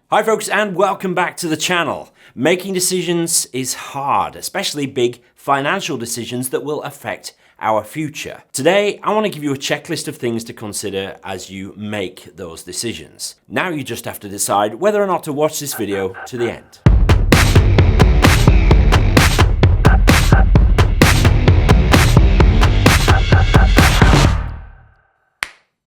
Hi folks, and welcome back to the channel. Making decisions is hard, especially big financial decisions that will affect our future. Today, I want to give you a checklist of things to consider as you make those decisions. Now you just have to decide whether or not to watch this video to the end.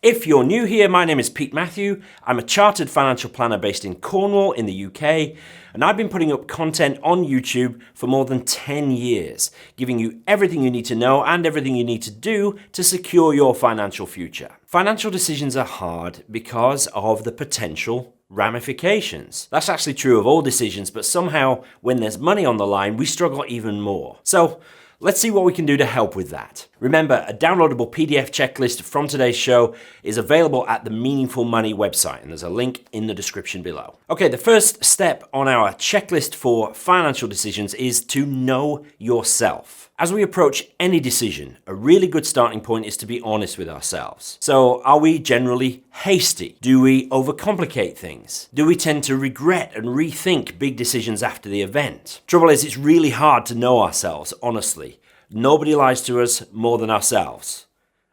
If you're new here, my name is Pete Matthew. I'm a chartered financial planner based in Cornwall in the UK, and I've been putting up content on YouTube for more than 10 years, giving you everything you need to know and everything you need to do to secure your financial future. Financial decisions are hard because of the potential ramifications. That's actually true of all decisions, but somehow when there's money on the line, we struggle even more. So let's see what we can do to help with that. Remember, a downloadable PDF checklist from today's show is available at the MeaningfulMoney website, and there's a link in the description below. Okay, the first step on our checklist for financial decisions is to know yourself. As we approach any decision, a really good starting point is to be honest with ourselves. So, are we generally hasty? Do we overcomplicate things? Do we tend to regret and rethink big decisions after the event? Trouble is, it's really hard to know ourselves, honestly. Nobody lies to us more than ourselves.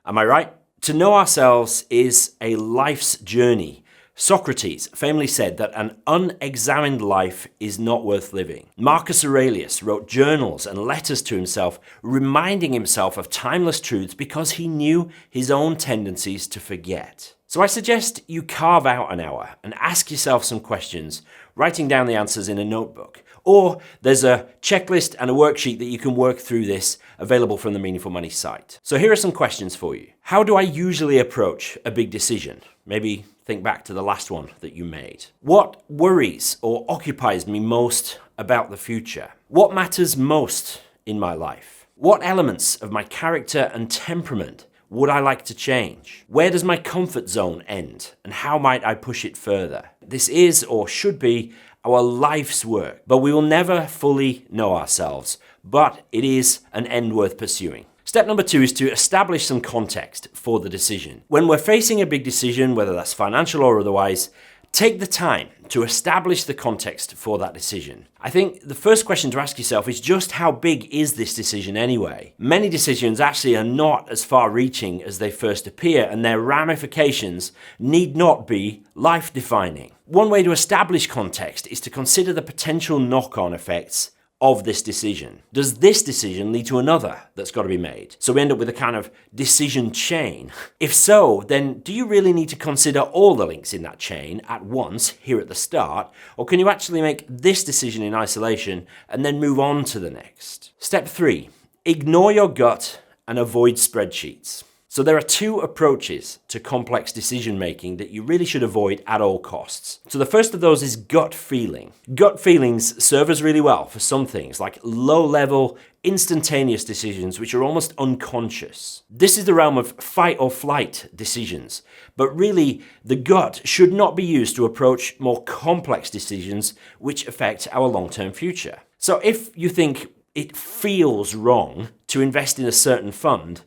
Am I right? To know ourselves is a life's journey. Socrates famously said that an unexamined life is not worth living. Marcus Aurelius wrote journals and letters to himself, reminding himself of timeless truths because he knew his own tendencies to forget. So I suggest you carve out an hour and ask yourself some questions, writing down the answers in a notebook. Or there's a checklist and a worksheet that you can work through this, available from the Meaningful Money site. So here are some questions for you. How do I usually approach a big decision? Maybe think back to the last one that you made. What worries or occupies me most about the future? What matters most in my life? What elements of my character and temperament would I like to change? Where does my comfort zone end, and how might I push it further? This is, or should be, our life's work, but we will never fully know ourselves, but it is an end worth pursuing. Step number 2 is to establish some context for the decision. When we're facing a big decision, whether that's financial or otherwise, take the time to establish the context for that decision. I think the first question to ask yourself is just how big is this decision anyway? Many decisions actually are not as far-reaching as they first appear, and their ramifications need not be life-defining. One way to establish context is to consider the potential knock-on effects of this decision. Does this decision lead to another that's got to be made? So we end up with a kind of decision chain. If so, then do you really need to consider all the links in that chain at once here at the start? Or can you actually make this decision in isolation and then move on to the next? Step 3, ignore your gut and avoid spreadsheets. So there are 2 approaches to complex decision making that you really should avoid at all costs. So the first of those is gut feeling. Gut feelings serve us really well for some things, like low-level, instantaneous decisions which are almost unconscious. This is the realm of fight or flight decisions, but really the gut should not be used to approach more complex decisions which affect our long-term future. So if you think it feels wrong to invest in a certain fund,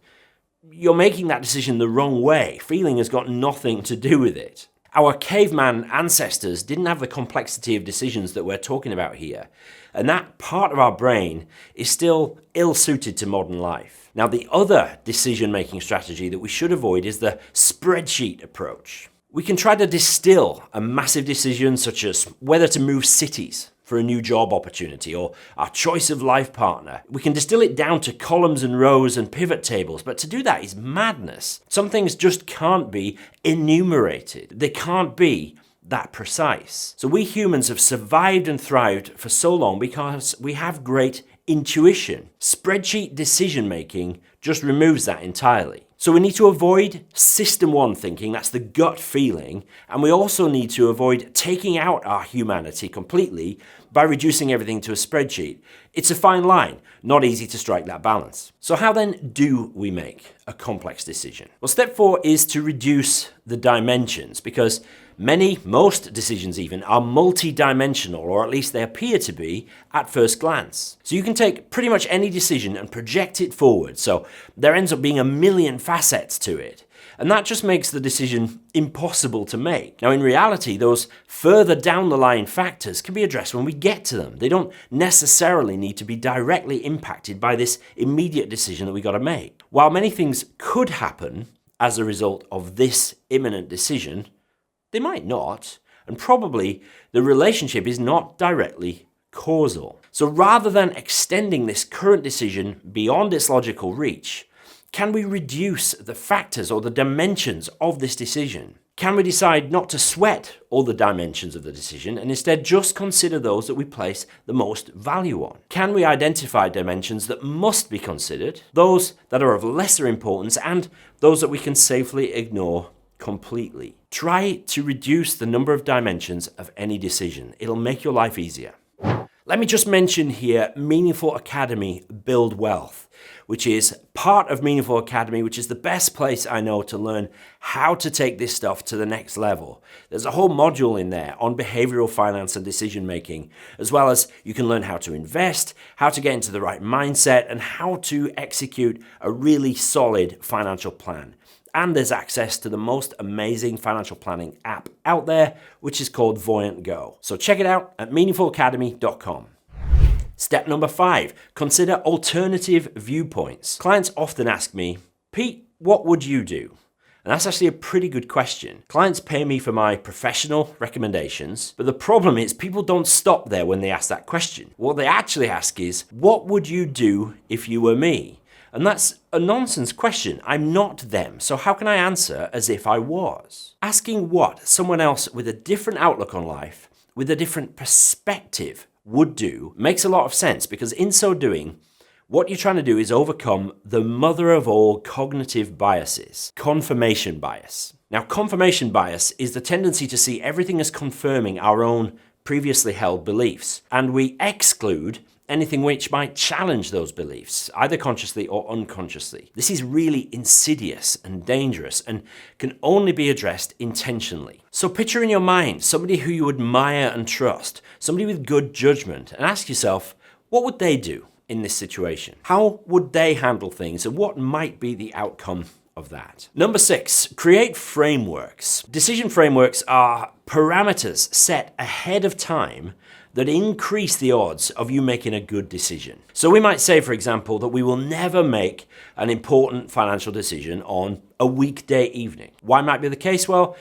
you're making that decision the wrong way. Feeling has got nothing to do with it. Our caveman ancestors didn't have the complexity of decisions that we're talking about here, and that part of our brain is still ill-suited to modern life. Now, the other decision-making strategy that we should avoid is the spreadsheet approach. We can try to distill a massive decision such as whether to move cities for a new job opportunity or our choice of life partner. We can distill it down to columns and rows and pivot tables, but to do that is madness. Some things just can't be enumerated. They can't be that precise. So we humans have survived and thrived for so long because we have great intuition. Spreadsheet decision making just removes that entirely. So we need to avoid system 1 thinking, that's the gut feeling, and we also need to avoid taking out our humanity completely by reducing everything to a spreadsheet. It's a fine line, not easy to strike that balance. So how then do we make a complex decision? Well, step 4 is to reduce the dimensions, because most decisions even, are multi-dimensional, or at least they appear to be at first glance. So you can take pretty much any decision and project it forward, so there ends up being a million facets to it. And that just makes the decision impossible to make. Now, in reality, those further down the line factors can be addressed when we get to them. They don't necessarily need to be directly impacted by this immediate decision that we got to make. While many things could happen as a result of this imminent decision, they might not. And probably the relationship is not directly causal. So rather than extending this current decision beyond its logical reach, can we reduce the factors or the dimensions of this decision? Can we decide not to sweat all the dimensions of the decision and instead just consider those that we place the most value on? Can we identify dimensions that must be considered, those that are of lesser importance, and those that we can safely ignore completely? Try to reduce the number of dimensions of any decision. It'll make your life easier. Let me just mention here Meaningful Academy Build Wealth, which is part of Meaningful Academy, which is the best place I know to learn how to take this stuff to the next level. There's a whole module in there on behavioral finance and decision making, as well as you can learn how to invest, how to get into the right mindset, and how to execute a really solid financial plan. And there's access to the most amazing financial planning app out there, which is called Voyant Go. So check it out at meaningfulacademy.com. Step number 5, consider alternative viewpoints. Clients often ask me, Pete, what would you do? And that's actually a pretty good question. Clients pay me for my professional recommendations, but the problem is people don't stop there when they ask that question. What they actually ask is, what would you do if you were me? And that's a nonsense question. I'm not them, so how can I answer as if I was? Asking what someone else with a different outlook on life, with a different perspective would do makes a lot of sense, because in so doing, what you're trying to do is overcome the mother of all cognitive biases, confirmation bias. Now, confirmation bias is the tendency to see everything as confirming our own previously held beliefs, and we exclude anything which might challenge those beliefs, either consciously or unconsciously. This is really insidious and dangerous and can only be addressed intentionally. So picture in your mind somebody who you admire and trust, somebody with good judgment, and ask yourself, what would they do in this situation? How would they handle things, and what might be the outcome of that? Number 6, create frameworks. Decision frameworks are parameters set ahead of time that increase the odds of you making a good decision. So we might say, for example, that we will never make an important financial decision on a weekday evening. Why might be the case? Well,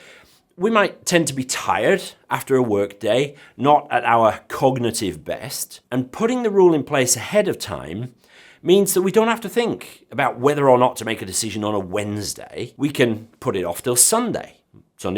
we might tend to be tired after a work day, not at our cognitive best, and putting the rule in place ahead of time means that we don't have to think about whether or not to make a decision on a Wednesday. We can put it off till Sunday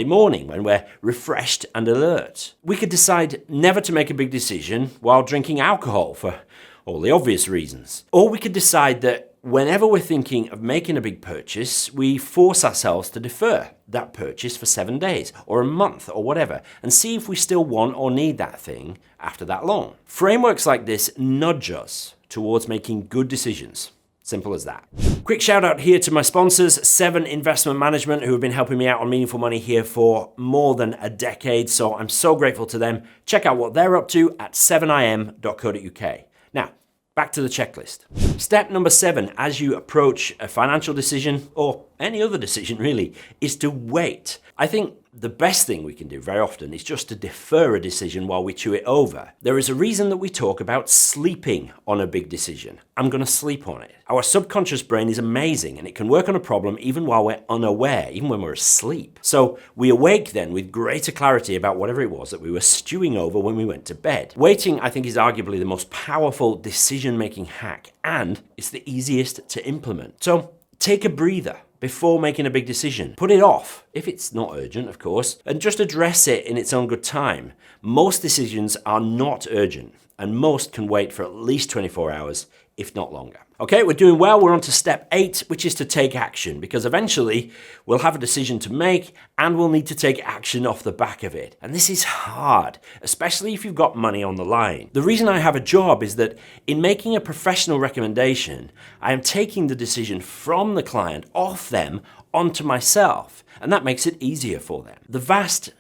morning when we're refreshed and alert. We could decide never to make a big decision while drinking alcohol for all the obvious reasons. Or we could decide that whenever we're thinking of making a big purchase, we force ourselves to defer that purchase for 7 days or a month or whatever, and see if we still want or need that thing after that long. Frameworks like this nudge us towards making good decisions. Simple as that. Quick shout out here to my sponsors, 7 Investment Management, who have been helping me out on Meaningful Money here for more than a decade. So I'm so grateful to them. Check out what they're up to at 7im.co.uk. Now, back to the checklist. Step number 7, as you approach a financial decision, or any other decision really, is to wait. I think the best thing we can do very often is just to defer a decision while we chew it over. There is a reason that we talk about sleeping on a big decision. I'm going to sleep on it. Our subconscious brain is amazing, and it can work on a problem even while we're unaware, even when we're asleep. So we awake then with greater clarity about whatever it was that we were stewing over when we went to bed. Waiting, I think, is arguably the most powerful decision-making hack, and it's the easiest to implement. So take a breather before making a big decision. Put it off, if it's not urgent, of course, and just address it in its own good time. Most decisions are not urgent, and most can wait for at least 24 hours, if not longer. Okay, we're doing well. We're on to step 8, which is to take action, because eventually we'll have a decision to make and we'll need to take action off the back of it. And this is hard, especially if you've got money on the line. The reason I have a job is that in making a professional recommendation, I am taking the decision from the client off them onto myself, and that makes it easier for them. The vast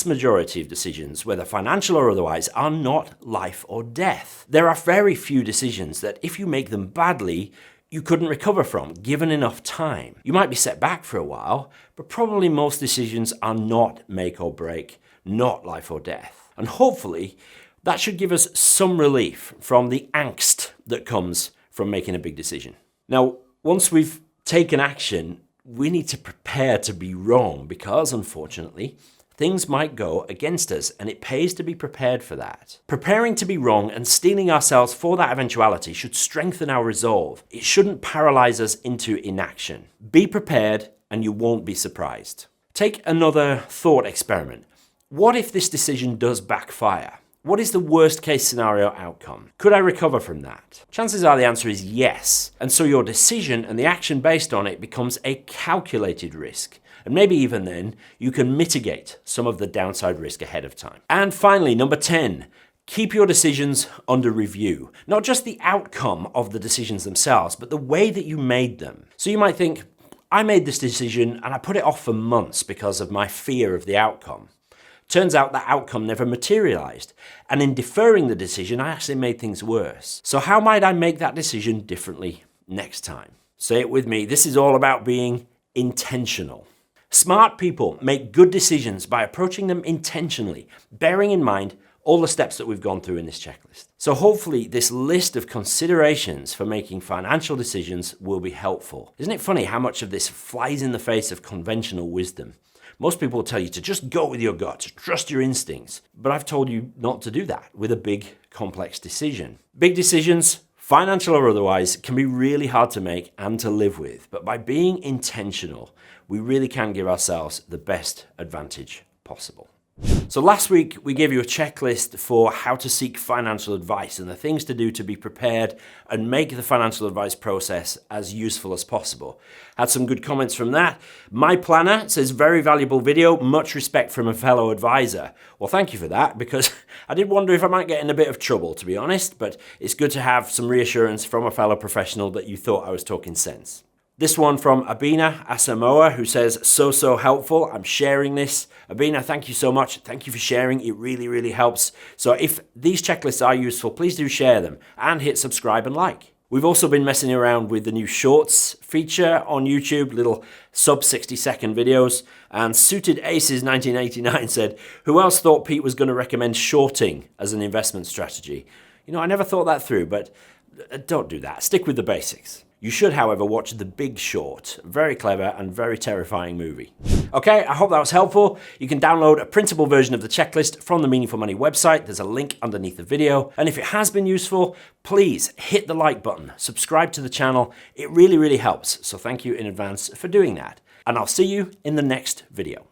majority of decisions, whether financial or otherwise, are not life or death. There are very few decisions that, if you make them badly, you couldn't recover from, given enough time. You might be set back for a while, but probably most decisions are not make or break, not life or death. And hopefully, that should give us some relief from the angst that comes from making a big decision. Now, once we've taken action, we need to prepare to be wrong because, unfortunately, things might go against us, and it pays to be prepared for that. Preparing to be wrong and steeling ourselves for that eventuality should strengthen our resolve. It shouldn't paralyze us into inaction. Be prepared and you won't be surprised. Take another thought experiment. What if this decision does backfire? What is the worst case scenario outcome? Could I recover from that? Chances are the answer is yes. And so your decision and the action based on it becomes a calculated risk. And maybe even then, you can mitigate some of the downside risk ahead of time. And finally, number 10, keep your decisions under review. Not just the outcome of the decisions themselves, but the way that you made them. So you might think, I made this decision and I put it off for months because of my fear of the outcome. Turns out that outcome never materialized. And in deferring the decision, I actually made things worse. So how might I make that decision differently next time? Say it with me. This is all about being intentional. Smart people make good decisions by approaching them intentionally, bearing in mind all the steps that we've gone through in this checklist. So hopefully this list of considerations for making financial decisions will be helpful. Isn't it funny how much of this flies in the face of conventional wisdom? Most people will tell you to just go with your gut, trust your instincts. But I've told you not to do that with a big, complex decision. Big decisions, financial or otherwise, can be really hard to make and to live with. But by being intentional, we really can give ourselves the best advantage possible. So last week, we gave you a checklist for how to seek financial advice and the things to do to be prepared and make the financial advice process as useful as possible. Had some good comments from that. My planner says, very valuable video, much respect from a fellow advisor. Well, thank you for that, because I did wonder if I might get in a bit of trouble, to be honest, but it's good to have some reassurance from a fellow professional that you thought I was talking sense. This one from Abina Asamoah, who says, so helpful. I'm sharing this. Abina, thank you so much. Thank you for sharing. It really, really helps. So if these checklists are useful, please do share them and hit subscribe and like. We've also been messing around with the new Shorts feature on YouTube, little sub 60-second videos. And Suited Aces 1989 said, who else thought Pete was going to recommend shorting as an investment strategy? You know, I never thought that through, but don't do that. Stick with the basics. You should, however, watch The Big Short. Very clever and very terrifying movie. Okay, I hope that was helpful. You can download a printable version of the checklist from the Meaningful Money website. There's a link underneath the video. And if it has been useful, please hit the like button, subscribe to the channel. It really, really helps. So thank you in advance for doing that. And I'll see you in the next video.